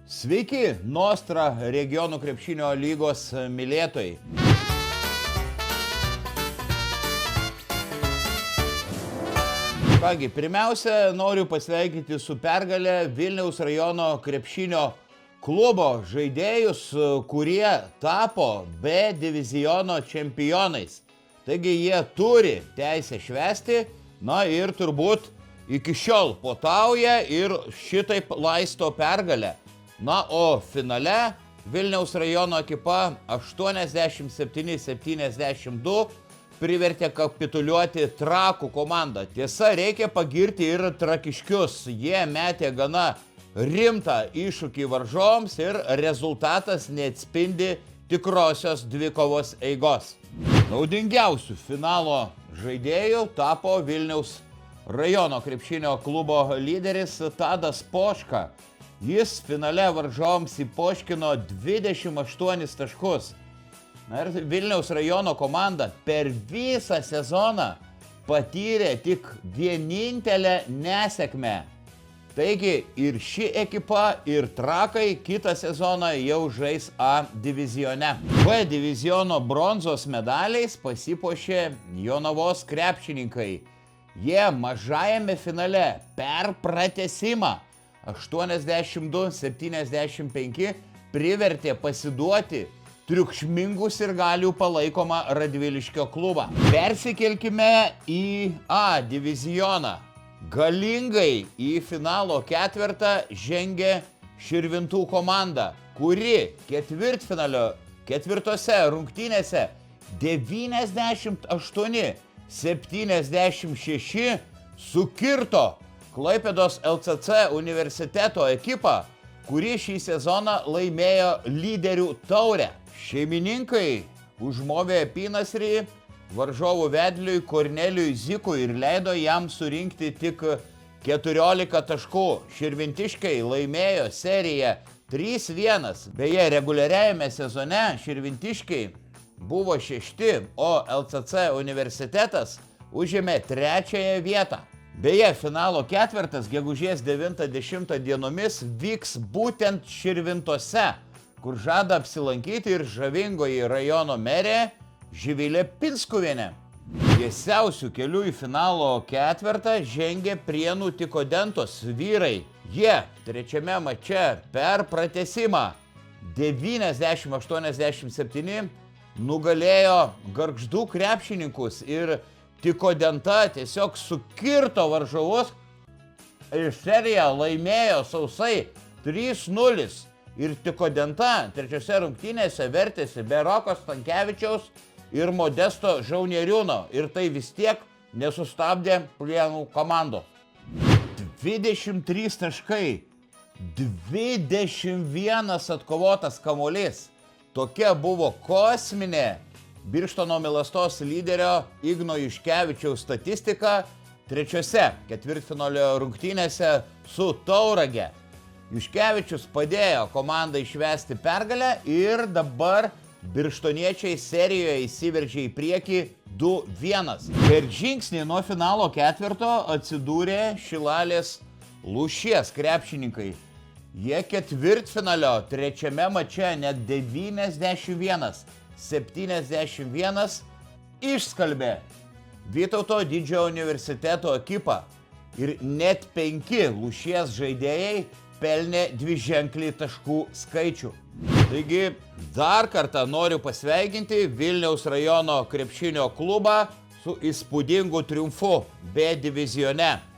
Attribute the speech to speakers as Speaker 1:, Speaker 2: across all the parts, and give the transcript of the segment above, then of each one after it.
Speaker 1: Sveiki, Nostra regionų krepšinio lygos mylėtojai. Kągi, pirmiausia, noriu pasveikinti su pergale Vilniaus rajono krepšinio klubo žaidėjus, kurie tapo B diviziono čempionais. Taigi jie turi teisę švęsti, na ir turbūt iki šiol puotauja ir šitaip laisto pergalę. Na, o finale Vilniaus rajono ekipa 87-72 privertė kapituliuoti Trakų komandą. Tiesa, reikia pagirti ir trakiškius. Jie metė gana rimtą iššūkį varžovams ir rezultatas neatspindi tikrosios dvikovos eigos. Naudingiausių finalo žaidėjų tapo Vilniaus rajono krepšinio klubo lyderis Tadas Poška. Jis finale varžovams įpoškino 28 taškus. Na ir Vilniaus rajono komanda per visą sezoną patyrė tik vienintelę nesėkmę. Taigi ir ši ekipa, ir Trakai kitą sezoną jau žais A divizione. B diviziono bronzos medaliais pasipuošė Jonavos krepšininkai. Jie mažajame finale per pratęsimą 82-75 privertė pasiduoti triukšmingus ir galių palaikomą Radviliškio klubą. Persikelkime į A divizioną. Galingai į finalo ketvertą žengė Širvintų komanda, kuri ketvirtose rungtynėse 98-76 sukirto Klaipėdos LCC universiteto ekipą, kuri šį sezoną laimėjo lyderių taurę. Šeimininkai užmovė apynasrį varžovų vedliui Kornelijui Zikui ir leido jam surinkti tik 14 taškų. Širvintiškai laimėjo seriją 3-1. Beje, reguliariajame sezone širvintiškai buvo 6, o LCC universitetas užėmė 3 vietą. Beje, finalo ketvertas gegužės 9-10 dienomis vyks būtent Širvintose, kur žada apsilankyti ir žavingoji rajono merė Živilė Pinskuvienė. Tiesiausių kelių į finalo ketvertą žengė Prienų Tikodentos vyrai. Jie trečiame mače per pratęsimą 90-87 nugalėjo Gargždų krepšininkus ir Tikodenta tiesiog sukirto varžovus ir seriją laimėjo sausai 3-0. Ir Tikodenta trečiose rungtynėse vertėsi be Roko Stankevičiaus ir Modesto Žaunieriūno. Ir tai vis tiek nesustabdė Prienų komandos. 23 taškai, 21 atkovotas kamuolys. Tokia buvo kosminė Birštono Milastos lyderio Igno Juškevičiaus statistika trečiose ketvirtfinalio rungtynėse su Taurage. Juškevičius padėjo komandai išvesti pergalę ir dabar birštoniečiai serijoje įsiveržė į priekį 2-1. Per žingsnį nuo finalo ketvirto atsidūrė Šilalės Lūšies krepšininkai. Jie ketvirtfinalio trečiame mače net 91-71 išskalbė Vytauto didžiojo universiteto ekipą ir net 5 Lūšies žaidėjai pelnė dviženklį taškų skaičių. Taigi, dar kartą noriu pasveikinti Vilniaus rajono krepšinio klubą su įspūdingu triumfu B divizione.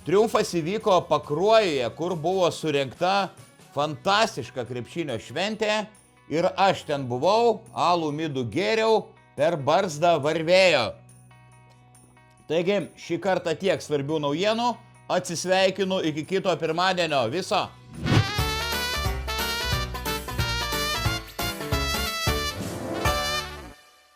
Speaker 1: Triumfas įvyko Pakruojuje, kur buvo surengta fantastiška krepšinio šventė ir aš ten buvau, alų midų gėriau, per barzdą varvėjo. Taigi, šį kartą tiek svarbių naujienų, atsisveikinu iki kito pirmadienio. Viso.